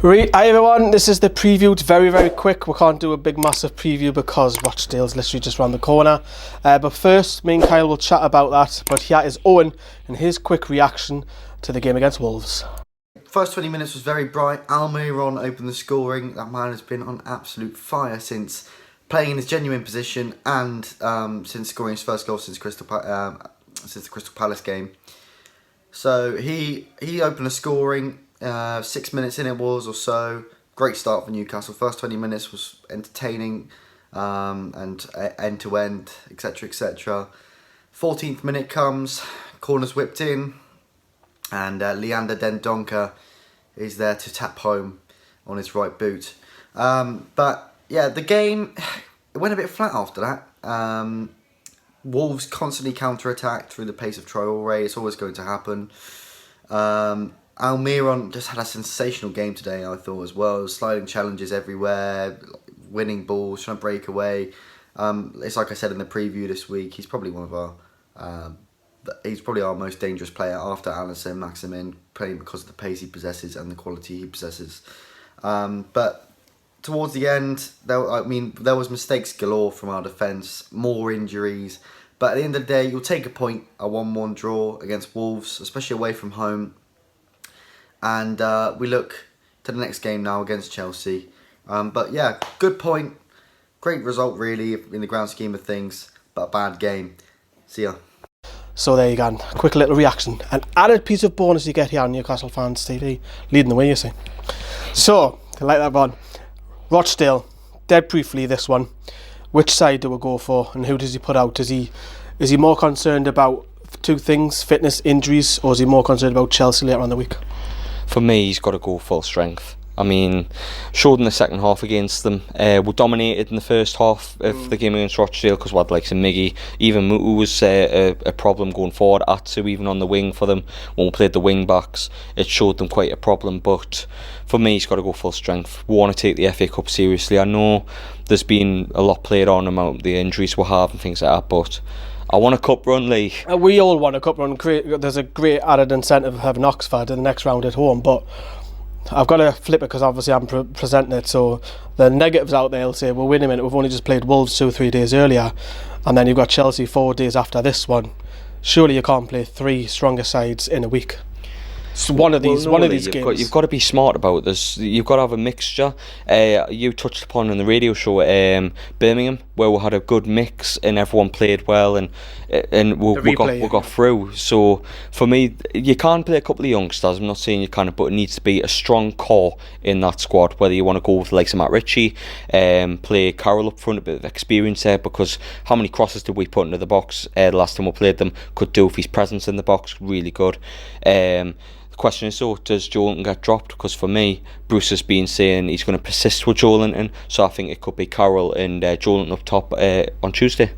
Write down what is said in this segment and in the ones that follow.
Hi everyone, this is the preview. It's very, very quick. We can't do a big massive preview because Rochdale's literally just around the corner. But first, me and Kyle will chat about that. But here is Owen and his quick reaction to the game against Wolves. First 20 minutes was very bright. Almiron opened the scoring. That man has been on absolute fire since playing in his genuine position and since scoring his first goal since the Crystal Palace game. So he opened the scoring. 6 minutes in it was or so. Great start for Newcastle. First 20 minutes was entertaining and end to end, etc, etc. 14th minute comes, corners whipped in, and Leander Dendoncker is there to tap home on his right boot. But yeah, the game, it went a bit flat after that. Wolves constantly counter-attacked through the pace of Traore. It's always going to happen. Almiron just had a sensational game today, I thought, as well. Sliding challenges everywhere, winning balls, trying to break away. It's like I said in the preview this week, he's probably one of our... he's probably our most dangerous player after saint-maximin, playing because of the pace he possesses and the quality he possesses. But towards the end, there was mistakes galore from our defence, more injuries. But at the end of the day, you'll take a point, a 1-1 draw against Wolves, especially away from home. And we look to the next game now against Chelsea. But yeah, good point. Great result, really, in the grand scheme of things. But a bad game. See ya. So there you go. Quick little reaction. An added piece of bonus you get here on Newcastle Fans TV. Leading the way, you see. So, like that one. Rochdale, dead briefly this one. Which side do we go for and who does he put out? Is he more concerned about two things, fitness, injuries, or is he more concerned about Chelsea later on in the week? For me, he's got to go full strength. I mean, showed in the second half against them. We dominated in the first half of the game against Rochdale because we had like some Miggy. Even Mutu was a problem going forward. Atsu even on the wing for them. When we played the wing backs, it showed them quite a problem. But for me, he's got to go full strength. We want to take the FA Cup seriously. I know there's been a lot played on about the injuries we have and things like that, but I want a cup run, Lee. We all want a cup run. There's a great added incentive of having Oxford in the next round at home, but I've got to flip it because obviously I'm presenting it. So the negatives out there will say, well, wait a minute, we've only just played Wolves 2 or 3 days earlier, and then you've got Chelsea 4 days after this one. Surely you can't play 3 stronger sides in a week. So one of these games. You've got to be smart about this. You've got to have a mixture. You touched upon in the radio show Birmingham, where we had a good mix and everyone played well and we got through. So for me, you can't play a couple of youngsters. I'm not saying you can't, but it needs to be a strong core in that squad. Whether you want to go with the likes of Matt Ritchie, play Carroll up front, a bit of experience there, because how many crosses did we put into the box the last time we played them? Could do if his presence in the box, really good. Question is, so does Joelinton get dropped? Because for me, Bruce has been saying he's going to persist with Joelinton, so I think it could be Carroll and Joelinton up top on Tuesday.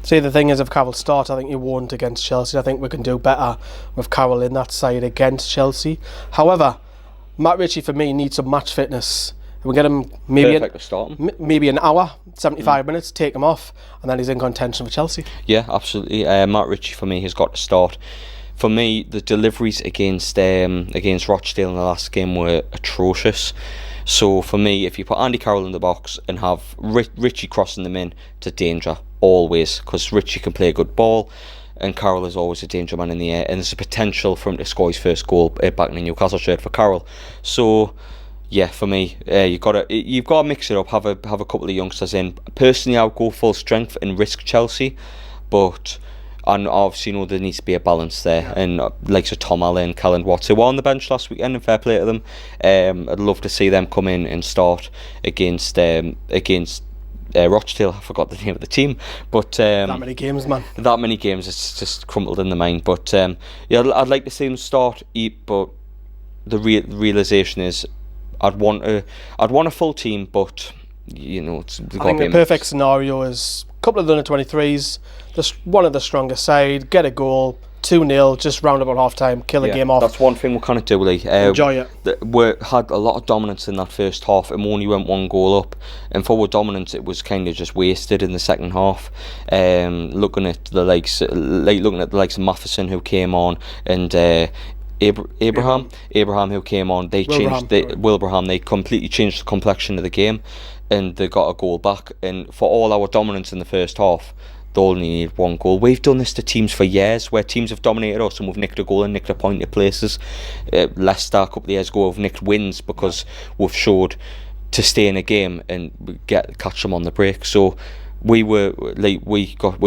See, the thing is, if Carroll starts, I think he won't against Chelsea. I think we can do better with Carroll in that side against Chelsea. However, Matt Ritchie for me needs some match fitness. We get him maybe an hour, 75 minutes, take him off, and then he's in contention for Chelsea. Yeah, absolutely. Matt Ritchie for me has got to start. For me, the deliveries against Rochdale in the last game were atrocious. So for me, if you put Andy Carroll in the box and have Ritchie crossing them in, it's a danger, always, because Ritchie can play a good ball and Carroll is always a danger man in the air, and there's a potential for him to score his first goal back in the Newcastle shirt for Carroll. So yeah, for me, you've got to mix it up, have a couple of youngsters in. Personally, I would go full strength and risk Chelsea, but and obviously, you know, there needs to be a balance there. Yeah. And like so Tom Allen, Callan Watts, who were on the bench last weekend, and fair play to them. I'd love to see them come in and start against Rochdale. I forgot the name of the team, but that many games, man. That many games, it's just crumbled in the mind. But yeah, I'd like to see them start. But the realization is, I'd want a full team, but you know, I think the perfect scenario is a couple of the under-23s, just one of the strongest side, get a goal, 2-0, just round about half time, kill the game off. That's one thing we kind of do, Lee. Enjoy it. We had a lot of dominance in that first half and we only went 1 goal up, and forward dominance, it was kind of just wasted in the second half. Looking at the likes of Matheson, who came on, and Abraham, who came on, Wilbraham, they completely changed the complexion of the game, and they got a goal back. And for all our dominance in the first half, they only need one goal. We've done this to teams for years, where teams have dominated us and we've nicked a goal and nicked a point at places. Leicester a couple of years ago have nicked wins because we've showed to stay in a game and catch them on the break. So we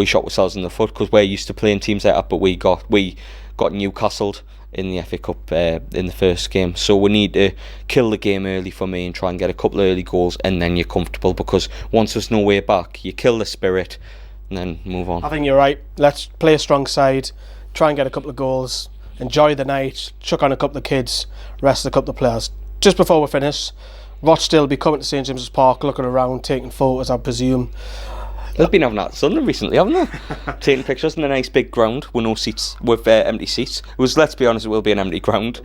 shot ourselves in the foot because we're used to playing teams like that, but we got Newcastled in the FA Cup in the first game. So we need to kill the game early for me and try and get a couple of early goals, and then you're comfortable, because once there's no way back, you kill the spirit and then move on. I think you're right. Let's play a strong side, try and get a couple of goals, enjoy the night, chuck on a couple of kids, rest a couple of players. Just before we finish, Rochdale will be coming to St James's Park, looking around, taking photos, I presume. They've been having that sun recently, haven't they? Taking pictures in a nice big ground with no seats, with empty seats. Let's be honest, it will be an empty ground.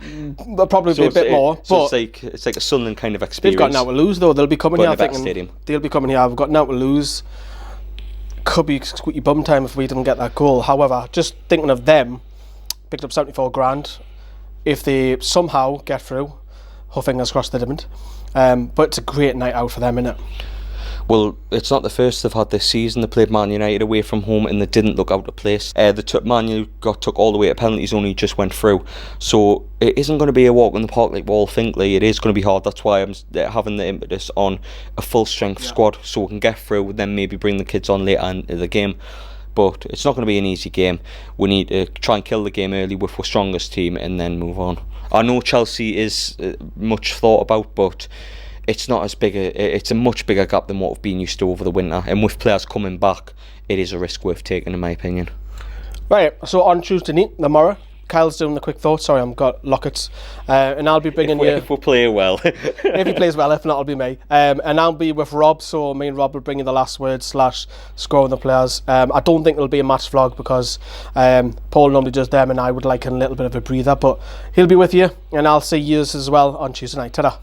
There'll probably be a bit more. So it's like a Sunderland kind of experience. They've got now to lose, though. They'll be coming here, I think. Stadium. They'll be coming here. We've got now to lose. Could be squeaky bum time if we didn't get that goal. However, just thinking of them, picked up 74 grand. If they somehow get through, fingers crossed they didn't. But it's a great night out for them, isn't it? Well, it's not the first they've had this season. They played Man United away from home and they didn't look out of place. Man U got took all the way to penalties, only just went through. So it isn't going to be a walk in the park like we all think. It is going to be hard. That's why I'm having the impetus on a full strength squad, so we can get through, then maybe bring the kids on later in the game. But it's not going to be an easy game. We need to try and kill the game early with our strongest team and then move on. I know Chelsea is much thought about, but it's not as big it's a much bigger gap than what we've been used to over the winter, and with players coming back, it is a risk worth taking, in my opinion. Right, so on Tuesday night, tomorrow, Kyle's doing the quick thoughts. Sorry, I've got Lockets, and I'll be bringing you. If we play well, if he plays well, if not, it'll be me. And I'll be with Rob. So me and Rob will bring you the last word / scoring the players. I don't think it'll be a match vlog because Paul normally does them, and I would like a little bit of a breather. But he'll be with you, and I'll see you as well on Tuesday night. Ta-da.